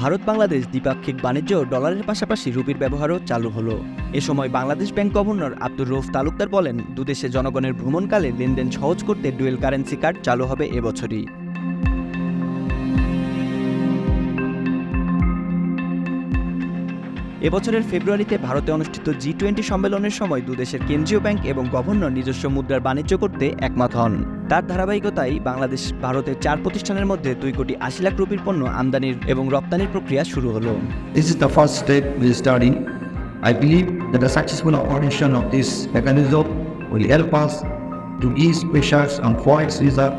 ভারত বাংলাদেশ দ্বিপাক্ষিক বাণিজ্য ডলারের পাশাপাশি রুপির ব্যবহারও চালু হলো। এ সময় বাংলাদেশ ব্যাংক গভর্নর আব্দুর রউফ তালুকদার বলেন, দুদেশে জনগণের ভ্রমণকালে লেনদেন সহজ করতে ডুয়েল কারেন্সি কার্ড চালু হবে এবছরই। এবছরের ফেব্রুয়ারিতে ভারতে অনুষ্ঠিত G20 সম্মেলনের সময় দুদেশের কেন্দ্রীয় ব্যাংক এবং গভর্নর নিজস্ব মুদ্রার বাণিজ্য করতে একমত হন। তার ধারাবাহিকতায় বাংলাদেশ ভারতের 4 প্রতিষ্ঠানের মধ্যে 2 কোটি 80 লাখ রুপির পণ্য আমদানির এবং রপ্তানির প্রক্রিয়া শুরু হলো। This is the first step we are starting. I believe that the successful operation of this mechanism will help us to ease pressures on forex reserve,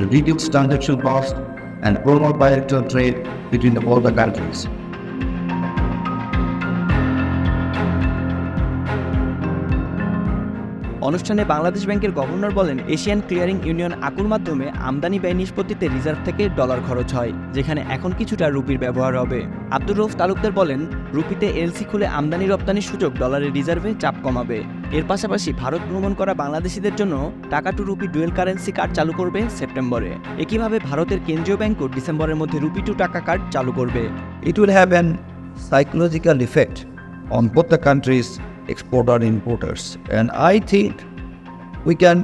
to reduce transaction costs, and promote bilateral trade between all the countries. অনুষ্ঠানে বাংলাদেশ ব্যাংকের governor বলেন, Asian clearing union আকুর মাধ্যমে আমদানি ব্যয় নিষ্পত্তিতে reserve থেকে dollar খরচ হয়, যেখানে এখন কিছুটা রুপির ব্যবহার হবে। আব্দুর রউফ তালুকদার বলেন, রুপিতে এলসি খুলে আমদানি রপ্তানির সুযোগ ডলারের রিজার্ভে চাপ কমাবে। এর পাশাপাশি ভারত ভ্রমণ করা বাংলাদেশিদের জন্য টাকা to rupee dual currency card চালু করবে সেপ্টেম্বরে। একইভাবে ভারতের কেন্দ্রীয় ব্যাংকও ডিসেম্বরের মধ্যে রুপি টু টাকা কার্ড চালু করবে। It will have an psychological effect on both the countries' exporter and importers, and I think we can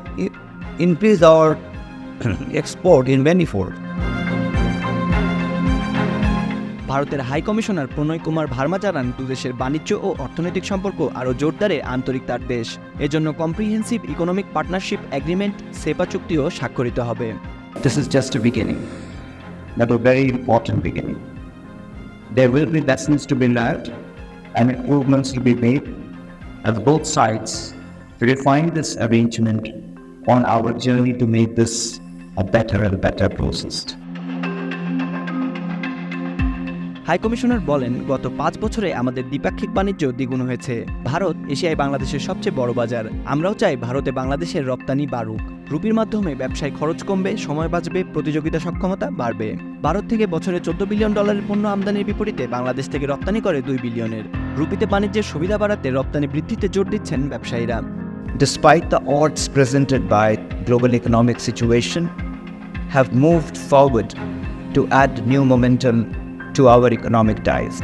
increase our export in manifold. ভারতের হাই কমিশনার প্রণয় কুমার ভার্মা জানান, দুদেশের বাণিজ্য ও অর্থনৈতিক সম্পর্ক আরও জোরদারে আন্তরিক তার দেশ। এজন্য কম্প্রিহেন্সিভ ইকোনমিক পার্টনারশিপ এগ্রিমেন্ট সেপা চুক্তিও স্বাক্ষরিত হবে। This is just a beginning, not a very important beginning. There will be lessons to be learned and improvements to be made as both sides refine this arrangement on our journey to make this a better and better process. High commissioner বলেন, গত 5 বছরে আমাদের দ্বিপাক্ষিক বাণিজ্য দ্বিগুণ হয়েছে। ভারত এশিয়ায় বাংলাদেশের সবচেয়ে বড় বাজার। আমরাও চাই ভারতে বাংলাদেশের রপ্তানি বাড়ুক। রুপির মাধ্যমে ব্যবসায় খরচ কমবে, সময় বাঁচবে, প্রতিযোগিতা সক্ষমতা বাড়বে। ভারত থেকে বছরে $14 বিলিয়ন পণ্য আমদানির বিপরীতে বাংলাদেশ থেকে রপ্তানি করে $2 বিলিয়নের। রুপিতে বাণিজ্যের সুবিধা বাড়াতে রপ্তানি বৃদ্ধিতে জোর দিচ্ছেন ব্যবসায়ীরা। Despite the odds presented by global economic situation, have moved forward to add new momentum to our economic ties.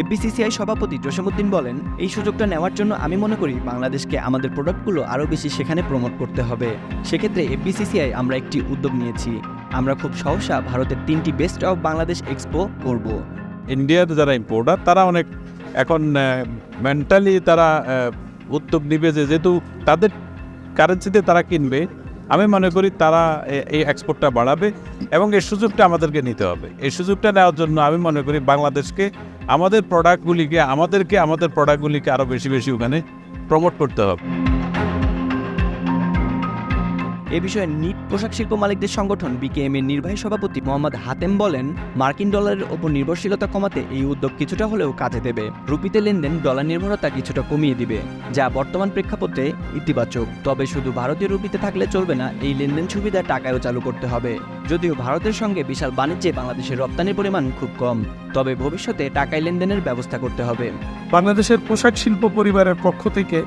FBCCI সভাপতি জসিমউদ্দিন বলেন, এই সুযোগটা নেওয়ার জন্য আমি মনে করি বাংলাদেশকে আমাদের প্রোডাক্টগুলো আরও বেশি সেখানে প্রমোট করতে হবে। সেক্ষেত্রে এফবিসিসিআই আমরা একটি উদ্যোগ নিয়েছি। আমরা খুব সহসা ভারতের 3টি বেস্ট অফ বাংলাদেশ এক্সপো করব। ইন্ডিয়ার যারা ইম্পোর্টার তারা অনেক এখন মেন্টালি তারা উদ্যোগ নিবে, যেহেতু তাদের কারেন্সিতে তারা কিনবে। আমি মনে করি তারা এই এক্সপোর্টটা বাড়াবে এবং এই সুযোগটা আমাদেরকে নিতে হবে। এই সুযোগটা নেওয়ার জন্য আমি মনে করি বাংলাদেশকে আমাদের প্রোডাক্টগুলিকে আরও বেশি বেশি ওখানে প্রমোট করতে হবে। এ বিষয়ে নিট পোশাক শিল্প মালিকদের সংগঠন BKM এর নির্বাহী সভাপতি মোহাম্মদ হাতেম বলেন, মার্কিন ডলারের ওপর নির্ভরশীলতা কমাতে এই উদ্যোগ কিছুটা হলেও কাজে দেবে। রুপিতে লেনদেন ডলার নির্ভরতা কিছুটা কমিয়ে দিবে, যা বর্তমান প্রেক্ষাপটে ইতিবাচক। তবে শুধু ভারতীয় রুপিতে থাকলে চলবে না, এই লেনদেন সুবিধা টাকায়ও চালু করতে হবে। যদিও ভারতের সঙ্গে বিশাল বাণিজ্যে বাংলাদেশের রপ্তানির পরিমাণ খুব কম, তবে ভবিষ্যতে টাকায় লেনদেনের ব্যবস্থা করতে হবে। বাংলাদেশের পোশাক শিল্প পরিবারের পক্ষ থেকে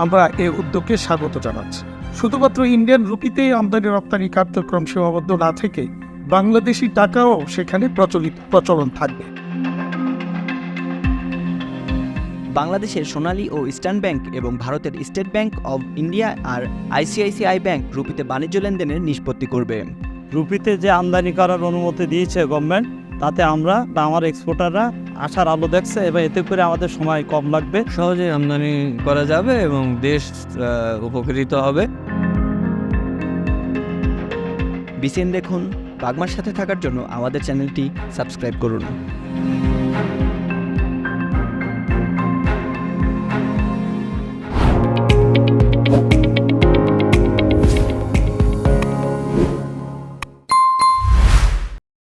আমরা এই উদ্যোগকে স্বাগত জানাচ্ছি। শুধুমাত্র ইন্ডিয়ান রুপিতেই আমদানি রপ্তানি কার্যক্রম সীমাবদ্ধ না থেকে বাংলাদেশি টাকাও সেখানে প্রচলন থাকবে। বাংলাদেশের সোনালী ও ইস্টার্ন ব্যাংক এবং ভারতের স্টেট ব্যাংক অব ইন্ডিয়া আর ICICI ব্যাংক রুপিতে বাণিজ্য লেনদেনের নিষ্পত্তি করবে। রুপিতে যে আমদানি করার অনুমতি দিয়েছে গভর্নমেন্ট, তাতে আমরা বা আমার এক্সপোর্টাররা আশার আলো দেখছে এবং এতে করে আমাদের সময় কম লাগবে, সহজে আমদানি করা যাবে এবং দেশ উপকৃত হবে। BCN দেখুন। বাগমার সাথে থাকার জন্য আমাদের চ্যানেলটি সাবস্ক্রাইব করুন।